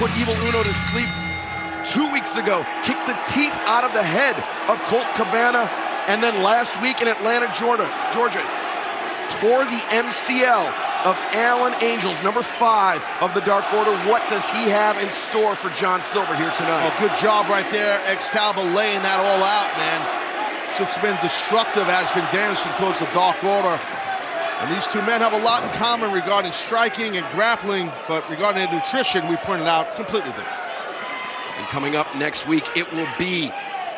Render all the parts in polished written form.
put Evil Uno to sleep 2 weeks ago, kicked the teeth out of the head of Colt Cabana, and then last week in Atlanta, Georgia, tore the MCL of Alan Angels, number 5 of the Dark Order. What does he have in store for John Silver here tonight? Oh, good job right there. Excalibur laying that all out, man. It's been destructive, has been Danielson towards the Dark Order. And these two men have a lot in common regarding striking and grappling, but regarding their nutrition, we pointed out completely different. And coming up next week, it will be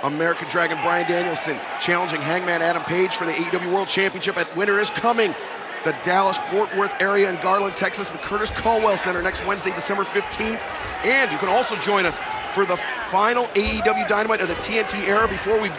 American Dragon Bryan Danielson challenging Hangman Adam Page for the AEW World Championship at Winter is Coming, the Dallas-Fort Worth area in Garland, Texas, the Curtis Caldwell Center next Wednesday, December 15th. And you can also join us for the final AEW Dynamite of the TNT era before we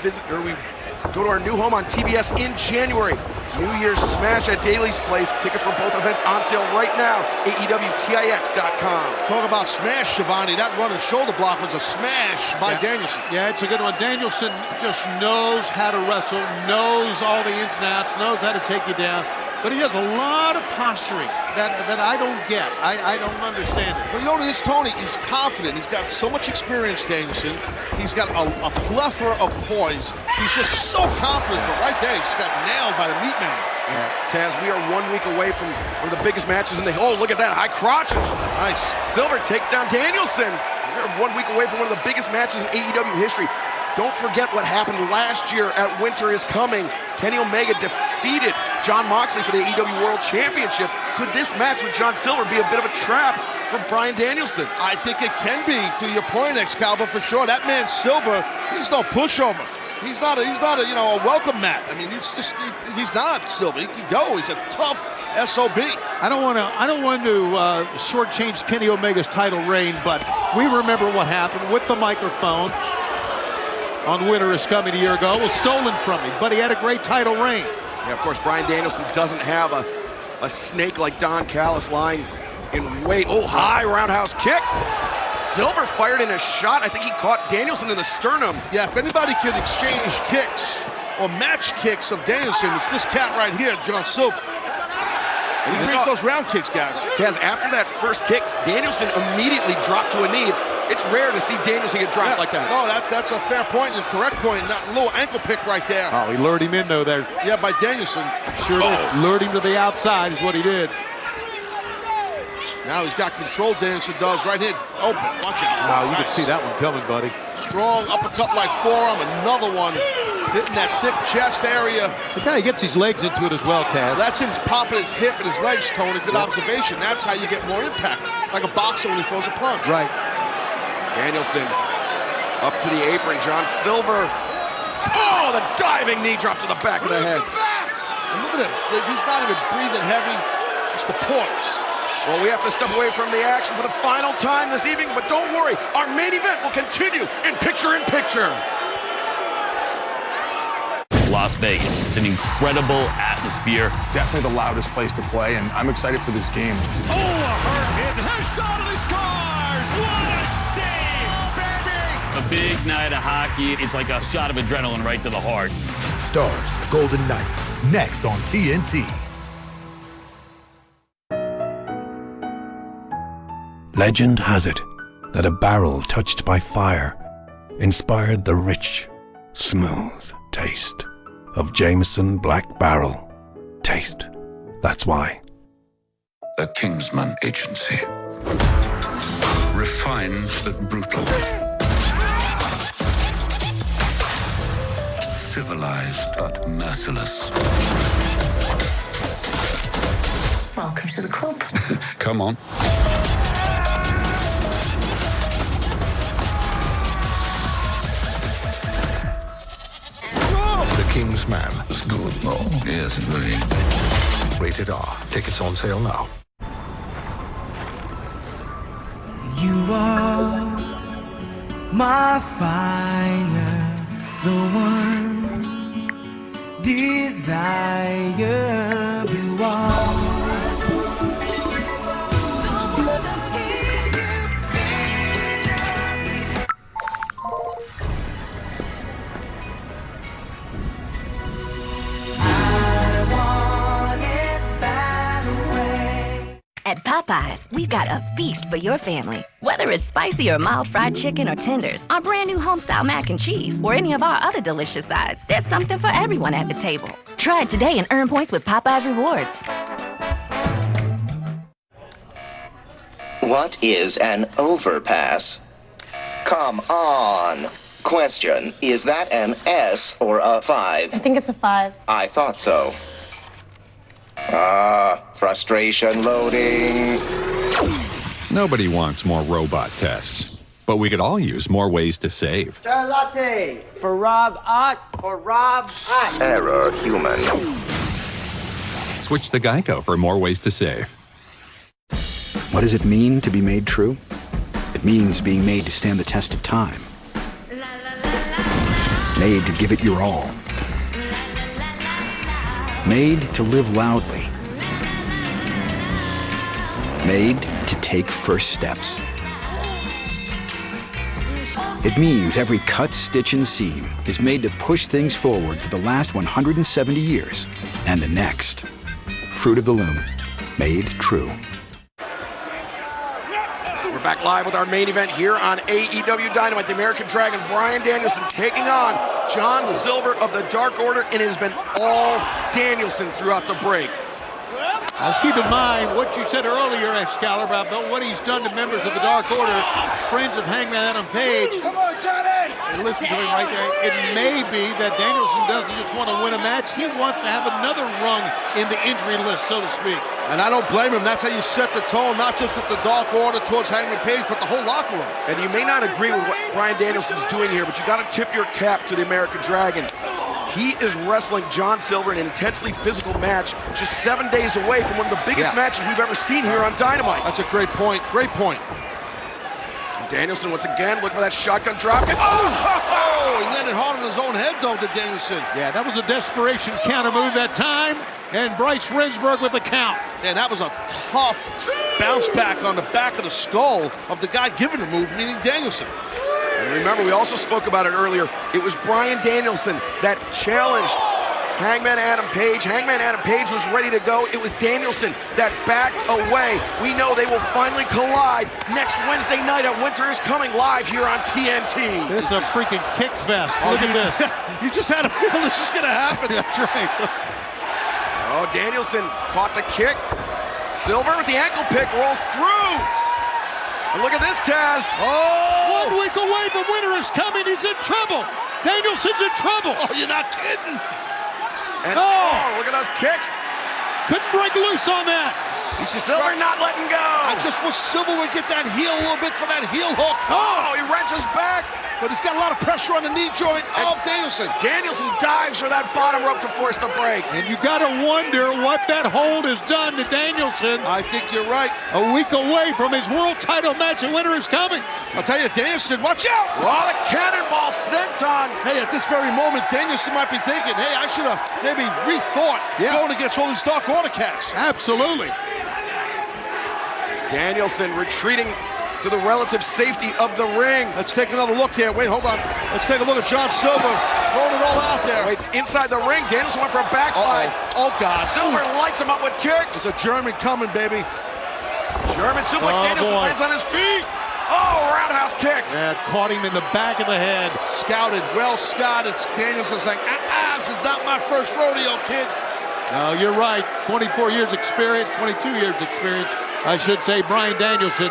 go to our new home on TBS in January. New Year's Smash at Daly's Place. Tickets for both events on sale right now. AEWTIX.com. Talk about smash, Shivani. That running shoulder block was a smash by Danielson. Yeah, it's a good one. Danielson just knows how to wrestle, knows all the ins and outs, knows how to take you down. But he does a lot of posturing that I don't get. I don't understand it. Well, you know what it is, Tony? He's confident. He's got so much experience, Danielson. He's got a plethora of poise. He's just so confident. But right there, he just got nailed by the meat man. Yeah. Taz, we are 1 week away from one of the biggest matches in the... Oh, look at that. High crotch. Nice. Silver takes down Danielson. We're 1 week away from one of the biggest matches in AEW history. Don't forget what happened last year at Winter is Coming. Kenny Omega defeated Jon Moxley for the AEW World Championship. Could this match with John Silver be a bit of a trap for Bryan Danielson? I think it can be, to your point, Excalibur, for sure. That man Silver, he's no pushover. He's not a welcome mat. I mean, he's not Silver. He can go. He's a tough SOB. I don't want to shortchange Kenny Omega's title reign, but we remember what happened with the microphone on Winter is Coming a year ago. It was stolen from him, but he had a great title reign. Yeah, of course, Bryan Danielson doesn't have a snake like Don Callis lying in wait. Oh, high roundhouse kick. Silver fired in a shot. I think he caught Danielson in the sternum. Yeah, if anybody can exchange kicks or match kicks of Danielson, it's this cat right here, John Silver. And he brings those round kicks, guys. Taz, after that first kick, Danielson immediately dropped to a knee. It's rare to see Danielson get dropped like that. No, that's a fair point and correct point. That little ankle pick right there. Oh, he lured him in, though, there. Yeah, by Danielson. Sure did. Lured him to the outside is what he did. Now he's got control, Danielson does. Right here. Oh, watch out. Wow, you can see that one coming, buddy. Strong uppercut like forearm. Another one. Hitting that thick chest area. He kind of gets his legs into it as well, Taz. That's his popping his hip and his legs, Tony. Good observation. That's how you get more impact. Like a boxer when he throws a punch. Right. Danielson up to the apron. John Silver. Oh, the diving knee drop to the back of the head. And look at him. He's not even breathing heavy. Just the poise. Well, we have to step away from the action for the final time this evening, but don't worry. Our main event will continue in picture-in-picture. Las Vegas. It's an incredible atmosphere. Definitely the loudest place to play, and I'm excited for this game. Oh, a hurt hit. Has shot and he scores! What a save, baby! A big night of hockey. It's like a shot of adrenaline right to the heart. Stars, Golden Knights, next on TNT. Legend has it that a barrel touched by fire inspired the rich, smooth taste of Jameson Black Barrel. Taste. That's why. A Kingsman Agency. Refined but brutal. Civilized but merciless. Welcome to the club. Come on. The King's Man. It's good, no? Yes, very. Rated R. Tickets on sale now. You are my fire, the one desire. You are. At Popeyes, we got a feast for your family. Whether it's spicy or mild fried chicken or tenders, our brand new homestyle mac and cheese, or any of our other delicious sides, there's something for everyone at the table. Try it today and earn points with Popeyes Rewards. What is an overpass? Come on. Question, is that an S or a 5? I think it's a 5. I thought so. Frustration loading. Nobody wants more robot tests, but we could all use more ways to save. Star latte for Rob Ott or Rob Ott. Error human. Switch to Geico for more ways to save. What does it mean to be made true? It means being made to stand the test of time. Made to give it your all. Made to live loudly. Made to take first steps. It means every cut, stitch, and seam is made to push things forward for the last 170 years and the next. Fruit of the Loom. Made true. We're back live with our main event here on AEW Dynamite. The American Dragon, Bryan Danielson, taking on John Silver of the Dark Order, and it has been all Danielson throughout the break. Let's keep in mind what you said earlier, Excalibur, about what he's done to members of the Dark Order, friends of Hangman Adam Page. Come on, Johnny! And listen to him right there. It may be that Danielson doesn't just want to win a match. He wants to have another rung in the injury list, so to speak. And I don't blame him. That's how you set the tone, not just with the Dark Order towards Hangman Page, but the whole locker room. And you may not agree with what Bryan Danielson's doing here, but you got to tip your cap to the American Dragon. He is wrestling John Silver in an intensely physical match just 7 days away from one of the biggest matches we've ever seen here on Dynamite. That's a great point. Great point. And Danielson once again looking for that shotgun drop. Oh, he landed hard on his own head, though, to Danielson. Yeah, that was a desperation counter move that time. And Bryce Remsburg with the count. And that was a tough bounce back on the back of the skull of the guy giving the move, meaning Danielson. And remember, we also spoke about it earlier. It was Bryan Danielson that challenged Hangman Adam Page. Hangman Adam Page was ready to go. It was Danielson that backed away. We know they will finally collide next Wednesday night at Winter is Coming live here on TNT. It's a freaking kick fest. Look at this. You just had a feeling this was going to happen. That's right. Oh, Danielson caught the kick. Silver with the ankle pick rolls through. And look at this, Taz. Oh! 1 week away from Winter is Coming. He's in trouble. Danielson's in trouble. Oh, you're not kidding. And look at those kicks. Couldn't break loose on that. Silver not letting go. I just wish Silver would get that heel a little bit for that heel hook. Oh, he wrenches back. But he's got a lot of pressure on the knee joint of Danielson. Danielson dives for that bottom rope to force the break. And you got to wonder what that hold has done to Danielson. I think you're right. A week away from his world title match, and Winter is Coming. I'll tell you, Danielson, watch out. Oh, the cannonball sent on. Hey, at this very moment, Danielson might be thinking, hey, I should have maybe rethought going against all these Dark Order cats. Absolutely. Danielson retreating to the relative safety of the ring. Let's take another look here. Wait, hold on. Let's take a look at John Silver throwing it all out there. Wait, it's inside the ring. Danielson went for a backslide. Oh, God. Silver lights him up with kicks. It's a German coming, baby. German suplex. Danielson lands on his feet. Oh, roundhouse kick. And caught him in the back of the head. Scouted, well scouted. Danielson's like, this is not my first rodeo, kid. No, you're right. 24 years experience, 22 years experience, I should say, Bryan Danielson.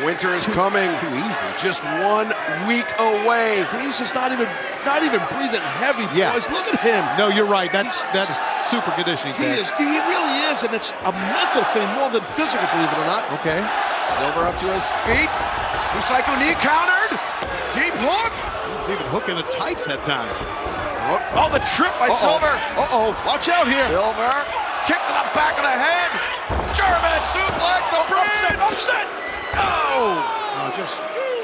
Winter is coming. Too easy. Just 1 week away. Danielson's not even breathing heavy, boys. Look at him. No, you're right. That is super conditioning. He really is, and it's a mental thing more than physical, believe it or not. Okay. Silver up to his feet. Psycho knee countered. Deep hook. He was even hooking the tights that time. Oh, the trip by Silver. Watch out here. Silver kick to the back of the head. German suplex. The Upset. Oh, just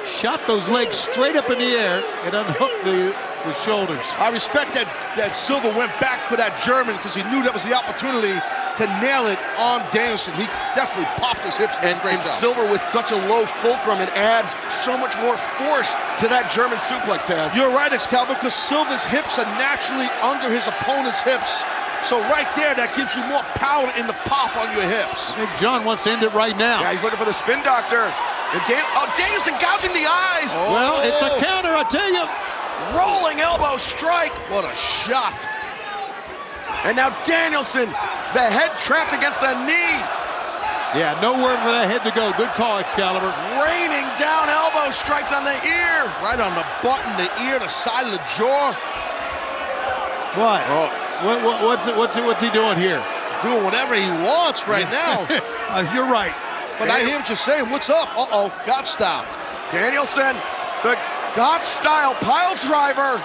shot those legs straight up in the air and unhooked the shoulders. I respect that Silver went back for that German because he knew that was the opportunity to nail it on Danielson. He definitely popped his hips. And Silver with such a low fulcrum, it adds so much more force to that German suplex, Taz. You're right, Excalibur, because Silver's hips are naturally under his opponent's hips. So right there, that gives you more power in the pop on your hips. I think John wants to end it right now. Yeah, he's looking for the spin doctor. And Danielson gouging the eyes. Well, it's a counter, I tell you. Rolling elbow strike. What a shot. And now Danielson, the head trapped against the knee. Yeah, nowhere for that head to go. Good call, Excalibur. Raining down elbow strikes on the ear. Right on the button, the ear, the side of the jaw. What? What's he doing here? Doing whatever he wants right now. You're right. But I hear him just saying, what's up? Uh-oh, got stopped. Danielson, the God-style pile driver,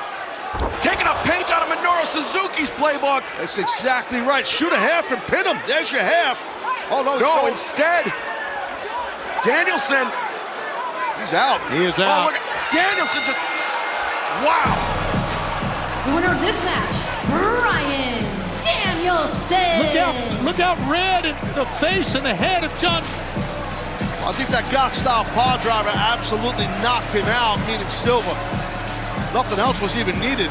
taking a page out of Minoru Suzuki's playbook. That's exactly right. Shoot a half and pin him. There's your half. Oh, no. No, instead, Danielson. He's out. He is Oh, out. look at Danielson just, wow. The winner of this match, Bryan Danielson. Look out red in the face and the head of John. I think that God-style pile driver absolutely knocked him out, meaning Silva. Nothing else was even needed.